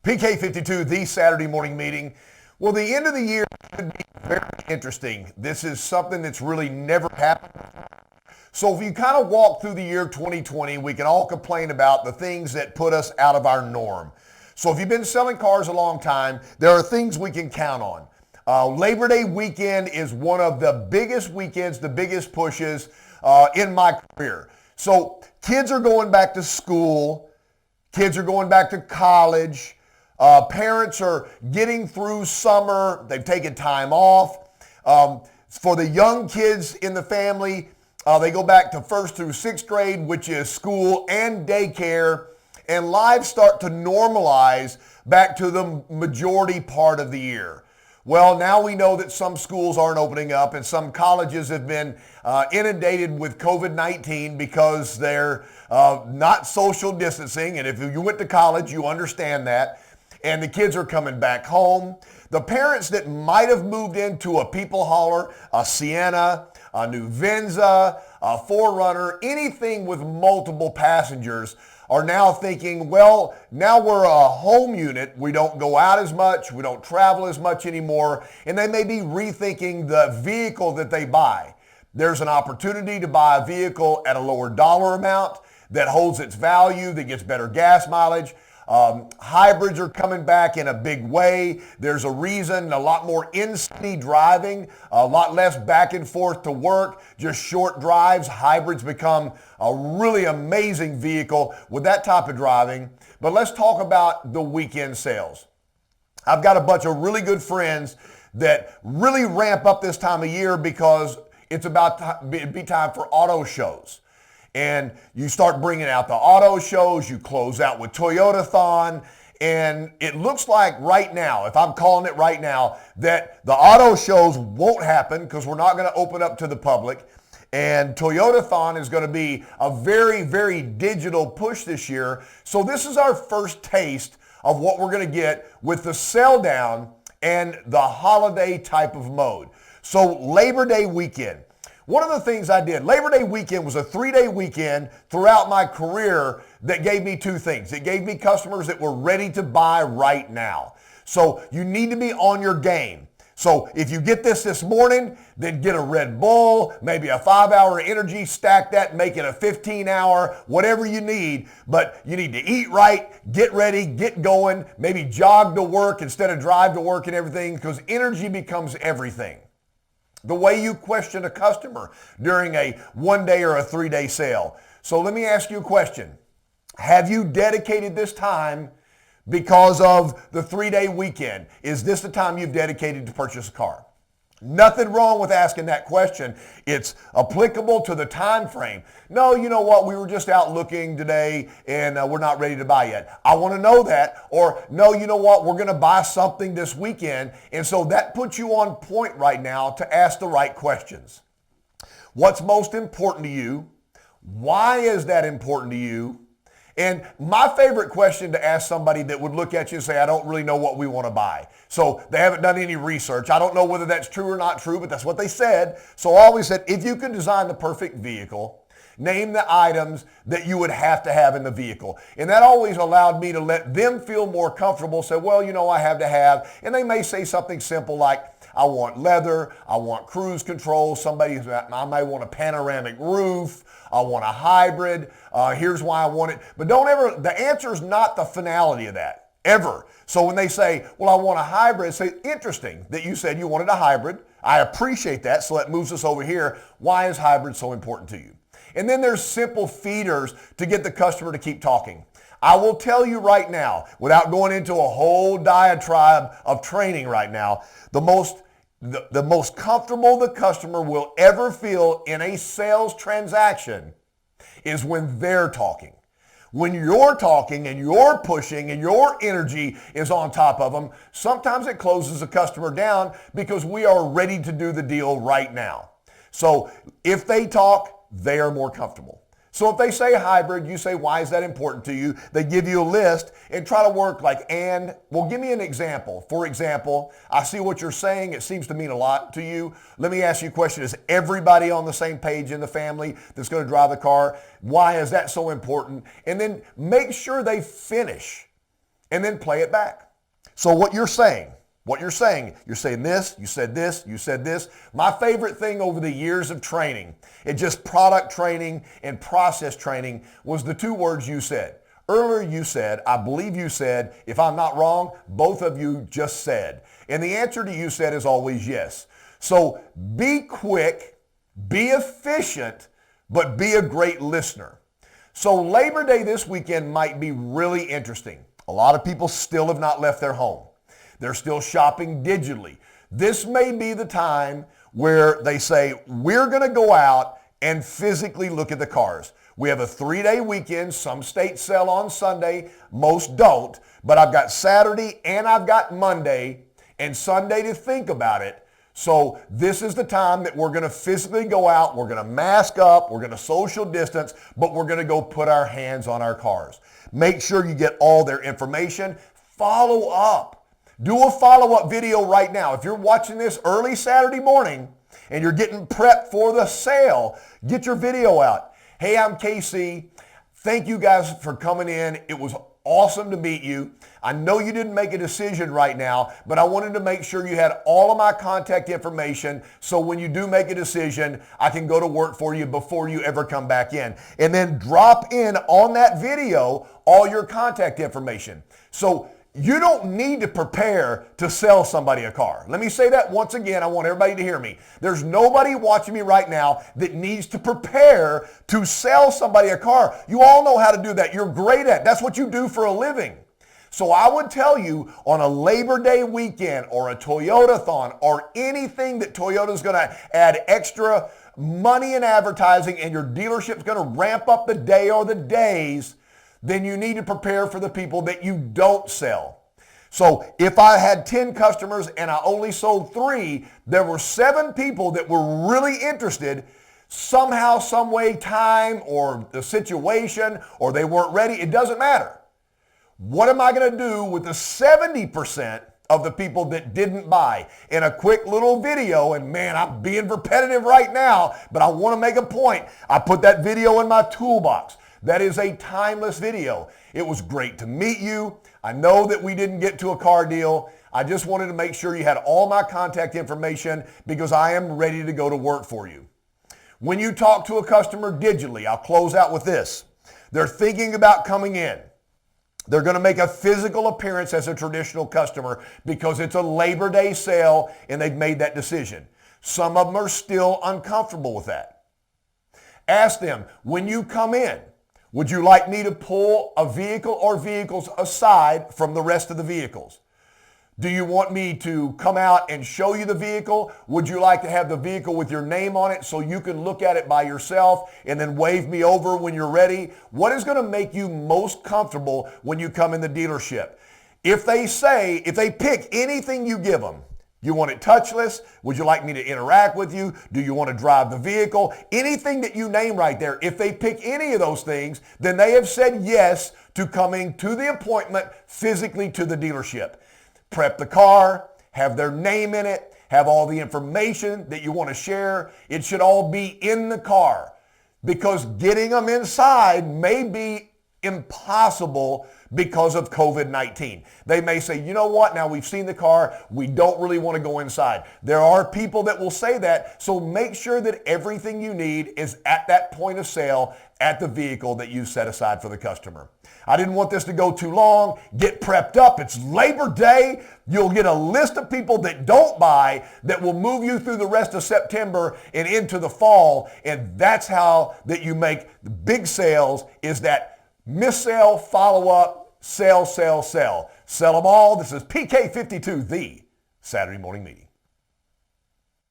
PK52, the Saturday morning meeting. Well, the end of the year should be very interesting. This is something that's really never happened. So if you kind of walk through the year 2020, we can all complain about the things that put us out of our norm. So if you've been selling cars a long time, there are things we can count on. Labor Day weekend is one of the biggest weekends, the biggest pushes in my career. So kids are going back to school, kids are going back to college, parents are getting through summer, they've taken time off. For the young kids in the family, they go back to 1st through 6th grade, which is school and daycare, and lives start to normalize back to the majority part of the year. Well, now we know that some schools aren't opening up and some colleges have been inundated with COVID-19 because they're not social distancing. And if you went to college, you understand that. And the kids are coming back home. The parents that might have moved into a People Hauler, a Sienna, a new Venza, a 4Runner, anything with multiple passengers are now thinking, well, now we're a home unit. We don't go out as much. We don't travel as much anymore. And they may be rethinking the vehicle that they buy. There's an opportunity to buy a vehicle at a lower dollar amount that holds its value, that gets better gas mileage. Hybrids are coming back in a big way. There's a reason, a lot more in-city driving, a lot less back and forth to work, just short drives. Hybrids become a really amazing vehicle with that type of driving. But let's talk about the weekend sales. I've got a bunch of really good friends that really ramp up this time of year because it's about to be time for auto shows. And you start bringing out the auto shows, you close out with Toyotathon, and it looks like right now, if I'm calling it right now, that the auto shows won't happen because we're not going to open up to the public. And Toyotathon is going to be a very, very digital push this year. So this is our first taste of what we're going to get with the sell down and the holiday type of mode. So Labor Day weekend. One of the things I did, Labor Day weekend was a 3-day weekend throughout my career that gave me two things. It gave me customers that were ready to buy right now. So you need to be on your game. So if you get this morning, then get a Red Bull, maybe a 5-hour energy, stack that, make it a 15-hour, whatever you need. But you need to eat right, get ready, get going, maybe jog to work instead of drive to work and everything, because energy becomes everything. The way you question a customer during a 1-day or a 3-day sale. So let me ask you a question. Have you dedicated this time because of the 3-day weekend? Is this the time you've dedicated to purchase a car? Nothing wrong with asking that question. It's applicable to the time frame. No, you know what? We were just out looking today and we're not ready to buy yet. I want to know that. Or no, you know what? We're going to buy something this weekend. And so that puts you on point right now to ask the right questions. What's most important to you? Why is that important to you? And my favorite question to ask somebody that would look at you and say, I don't really know what we want to buy. So they haven't done any research. I don't know whether that's true or not true, but that's what they said. So I always said, if you could design the perfect vehicle, name the items that you would have to have in the vehicle. And that always allowed me to let them feel more comfortable, say, well, you know, I have to have. And they may say something simple like, I want leather, I want cruise control, I may want a panoramic roof, I want a hybrid, here's why I want it. But the answer is not the finality of that, ever. So when they say, well, I want a hybrid, say, interesting that you said you wanted a hybrid. I appreciate that, so that moves us over here. Why is hybrid so important to you? And then there's simple feeders to get the customer to keep talking. I will tell you right now, without going into a whole diatribe of training right now, the most comfortable the customer will ever feel in a sales transaction is when they're talking. When you're talking and you're pushing and your energy is on top of them, sometimes it closes the customer down because we are ready to do the deal right now. So if they talk, they are more comfortable. So if they say hybrid, you say, why is that important to you? They give you a list and try to work give me an example. For example, I see what you're saying. It seems to mean a lot to you. Let me ask you a question. Is everybody on the same page in the family that's going to drive the car? Why is that so important? And then make sure they finish. and then play it back. So what you're saying this, you said this, you said this. My favorite thing over the years of training, and just product training and process training, was the two words you said. Earlier you said, I believe you said, if I'm not wrong, both of you just said. And the answer to you said is always yes. So be quick, be efficient, but be a great listener. So Labor Day this weekend might be really interesting. A lot of people still have not left their home. They're still shopping digitally. This may be the time where they say, we're going to go out and physically look at the cars. We have a 3-day weekend. Some states sell on Sunday, most don't. But I've got Saturday and I've got Monday and Sunday to think about it. So this is the time that we're going to physically go out. We're going to mask up. We're going to social distance, but we're going to go put our hands on our cars. Make sure you get all their information. Follow up. Do a follow-up video right now. If you're watching this early Saturday morning and you're getting prepped for the sale, get your video out. Hey, I'm KC. Thank you guys for coming in. It was awesome to meet you. I know you didn't make a decision right now, but I wanted to make sure you had all of my contact information so when you do make a decision, I can go to work for you before you ever come back in. And then drop in on that video all your contact information. So you don't need to prepare to sell somebody a car. Let me say that once again. I want everybody to hear me. There's nobody watching me right now that needs to prepare to sell somebody a car. You all know how to do that. You're great at it. That's what you do for a living. So I would tell you on a Labor Day weekend or a Toyota-thon or anything that Toyota's going to add extra money in advertising and your dealership's going to ramp up the day or the days, then you need to prepare for the people that you don't sell. So if I had 10 customers and I only sold 3, there were 7 people that were really interested. Somehow, some way, time or the situation, or they weren't ready, it doesn't matter. What am I going to do with the 70% of the people that didn't buy? In a quick little video, and man, I'm being repetitive right now, but I want to make a point. I put that video in my toolbox. That is a timeless video. It was great to meet you. I know that we didn't get to a car deal. I just wanted to make sure you had all my contact information because I am ready to go to work for you. When you talk to a customer digitally, I'll close out with this. They're thinking about coming in. They're going to make a physical appearance as a traditional customer because it's a Labor Day sale and they've made that decision. Some of them are still uncomfortable with that. Ask them, when you come in, would you like me to pull a vehicle or vehicles aside from the rest of the vehicles? Do you want me to come out and show you the vehicle? Would you like to have the vehicle with your name on it so you can look at it by yourself and then wave me over when you're ready? What is going to make you most comfortable when you come in the dealership? If they pick anything you give them, you want it touchless? Would you like me to interact with you? Do you want to drive the vehicle? Anything that you name right there, if they pick any of those things, then they have said yes to coming to the appointment physically to the dealership. Prep the car, have their name in it, have all the information that you want to share. It should all be in the car because getting them inside may be impossible because of COVID-19. They may say, you know what, now we've seen the car, we don't really want to go inside. There are people that will say that, so make sure that everything you need is at that point of sale at the vehicle that you set aside for the customer. I didn't want this to go too long. Get prepped up. It's Labor Day. You'll get a list of people that don't buy that will move you through the rest of September and into the fall, and that's how that you make the big sales is that miss sale, follow up, sell, sell, sell. Sell them all. This is PK52, the Saturday Morning Meeting.